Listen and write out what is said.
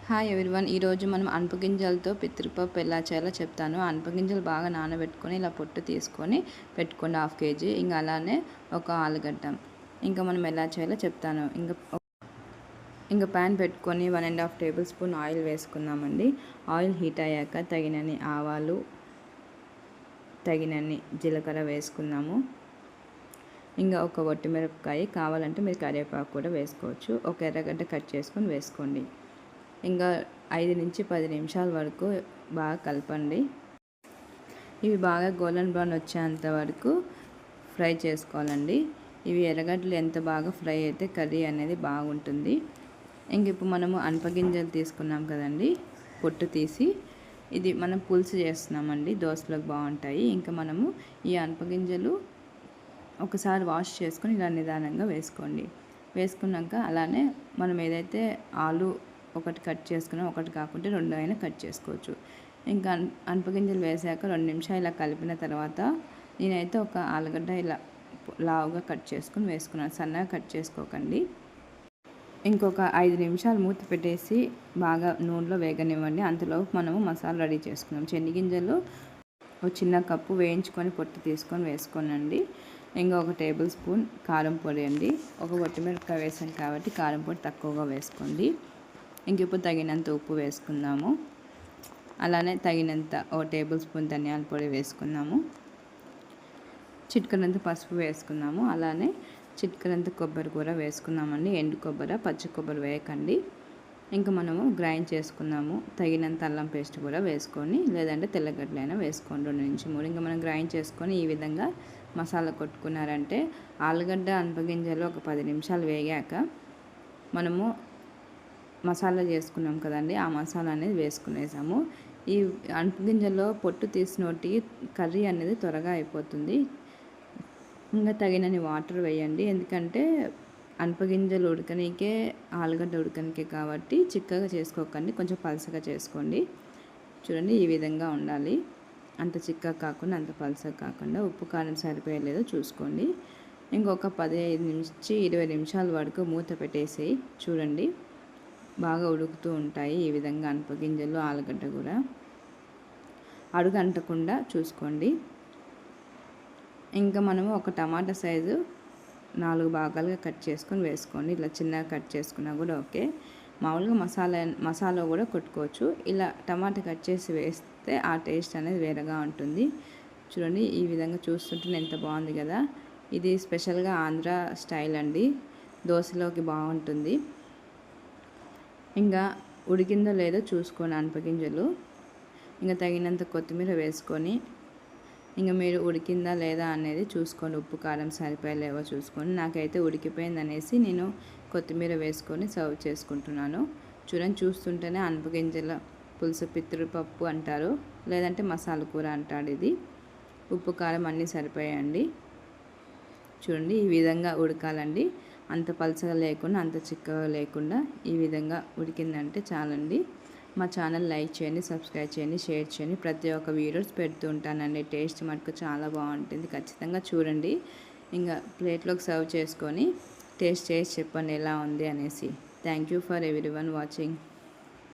Hi everyone. ఈరోజు మనం అనుపగింజలతో పితృపప్పు ఎలా చేయాలో చెప్తాను. అనుపగింజలు బాగా నానబెట్టుకొని ఇలా పొట్టు తీసుకొని పెట్టుకోండి 1/2 kg. ఇంకా అలానే ఒక ఆలుగడ్డ. ఇంకా మనం ఎలా చేయాలో చెప్తాను. ఇంకా ప్యాన్ పెట్టుకొని 1.5 టేబుల్ స్పూన్ ఆయిల్ వేసుకుందామండి. ఆయిల్ హీట్ అయ్యాక తగినన్ని ఆవాలు, తగినన్ని జీలకర్ర వేసుకుందాము. ఇంకా ఒక ఒట్టిమిరపకాయ, కావాలంటే మీరు కరివేపాకు కూడా వేసుకోవచ్చు. ఒక ఎర్రగడ్డ కట్ చేసుకొని వేసుకోండి. ఇంకా 5 నుంచి 10 నిమిషాల వరకు బాగా కలపండి. ఇవి బాగా గోల్డెన్ బ్రౌన్ వచ్చేంత వరకు ఫ్రై చేసుకోవాలండి. ఇవి ఎర్రగడ్డలు ఎంత బాగా ఫ్రై అయితే కర్రీ అనేది బాగుంటుంది. ఇంక ఇప్పుడు మనము అనపగింజలు తీసుకున్నాం కదండి, పొట్టు తీసి ఇది మనం పులుసు చేస్తున్నామండి. దోశలకు బాగుంటాయి. ఇంకా మనము ఈ అనపగింజలు ఒకసారి వాష్ చేసుకొని ఇలా నిదానంగా వేసుకోండి. వేసుకున్నాక అలానే మనం ఏదైతే ఆలు ఒకటి కట్ చేసుకున్నాం, ఒకటి కాకుంటే 2 అయినా కట్ చేసుకోవచ్చు. ఇంకా అనపగింజలు వేసాక 2 నిమిషాలు ఇలా కలిపిన తర్వాత నేనైతే ఒక ఆలుగడ్డ ఇలా లావుగా కట్ చేసుకుని వేసుకున్నాను. సన్నగా కట్ చేసుకోకండి. ఇంకొక 5 నిమిషాలు మూత పెట్టేసి బాగా నూనెలో వేగనివ్వండి. అంతలోపు మనము మసాలా రెడీ చేసుకున్నాం. శనగింజలు ఒక చిన్న కప్పు వేయించుకొని పొట్టు తీసుకొని వేసుకోనండి. ఇంకా ఒక టేబుల్ స్పూన్ కారం పొడి అండి. ఒక ఒట్టిమిరపకాయ వేసాం కాబట్టి కారం పొడి తక్కువగా వేసుకోండి. ఇంక ఇప్పుడు తగినంత ఉప్పు వేసుకుందాము. అలానే తగినంత ఒక టేబుల్ స్పూన్ ధనియాల పొడి వేసుకుందాము. చిటికెడంత పసుపు వేసుకుందాము. అలానే చిటికెడంత కొబ్బరి కూర వేసుకుందామండి. ఎండు కొబ్బరి, పచ్చి కొబ్బరి వేయకండి. ఇంకా మనము గ్రైండ్ చేసుకుందాము. తగినంత అల్లం పేస్ట్ కూడా వేసుకొని, లేదంటే తెల్లగడ్డలైనా వేసుకోండి 2 నుంచి 3. ఇంకా మనం గ్రైండ్ చేసుకొని ఈ విధంగా మసాలా కొట్టుకున్నారంటే ఆలుగడ్డ అనపగింజలు ఒక 10 నిమిషాలు వేగాక మనము మసాలా చేసుకున్నాం కదండి, ఆ మసాలా అనేది వేసుకునేసాము. ఈ అనపగింజల్లో పొట్టు తీసినోటి కర్రీ అనేది త్వరగా అయిపోతుంది. ఇంకా తగినన్ని వాటర్ వేయండి. ఎందుకంటే అనపగింజలు ఉడకనికే, ఆలుగడ్డ ఉడకనికే కాబట్టి చిక్కగా చేసుకోకండి, కొంచెం పలసగా చేసుకోండి. చూడండి ఈ విధంగా ఉండాలి. అంత చిక్కగా కాకుండా అంత పలసగా కాకుండా. ఉప్పు కారం సరిపోయలేదో చూసుకోండి. ఇంకొక 15 నుంచి 20 నిమిషాల వరకు మూత పెట్టేసి చూడండి, బాగా ఉడుకుతూ ఉంటాయి. ఈ విధంగా అనపగింజలు, ఆలుగడ్డ కూడా అడుగు అంటకుండా చూసుకోండి. ఇంకా మనము ఒక టమాటా సైజు 4 భాగాలుగా కట్ చేసుకొని వేసుకోండి. ఇలా చిన్నగా కట్ చేసుకున్నా కూడా ఓకే. మామూలుగా మసాలా కూడా కొట్టుకోవచ్చు. ఇలా టమాటా కట్ చేసి వేస్తే ఆ టేస్ట్ అనేది వేరేగా ఉంటుంది. చూడండి ఈ విధంగా చూస్తుంటే ఎంత బాగుంది కదా. ఇది స్పెషల్గా ఆంధ్ర స్టైల్ అండి. దోశలోకి బాగుంటుంది. ఇంకా ఉడికిందో లేదో చూసుకోండి అనపగింజలు. ఇంకా తగినంత కొత్తిమీర వేసుకొని, ఇంకా మీరు ఉడికిందా లేదా అనేది చూసుకోండి. ఉప్పు కారం సరిపోయలేవో చూసుకోండి. నాకైతే ఉడికిపోయింది అనేసి నేను కొత్తిమీర వేసుకొని సర్వ్ చేసుకుంటున్నాను. చూడండి, చూస్తుంటేనే అనపగింజల పులుసు పితృపప్పు అంటారు, లేదంటే మసాలా కూర అంటాడు. ఇది ఉప్పు కారం అన్నీ సరిపోయాయండి. చూడండి ఈ విధంగా ఉడకాలండి. అంత పలచగా లేకుండా అంత చిక్కగా లేకుండా ఈ విధంగా ఉడికిందంటే చాలండి. మా ఛానల్ లైక్ చేయండి, సబ్స్క్రైబ్ చేయండి, షేర్ చేయండి. ప్రతి ఒక్క వీడియోస్ పెడుతూ ఉంటానండి. టేస్ట్ మటుకు చాలా బాగుంటుంది. ఖచ్చితంగా చూడండి. ఇంకా ప్లేట్లోకి సర్వ్ చేసుకొని టేస్ట్ చేసి చెప్పండి ఎలా ఉంది అనేసి. Thank you for everyone watching.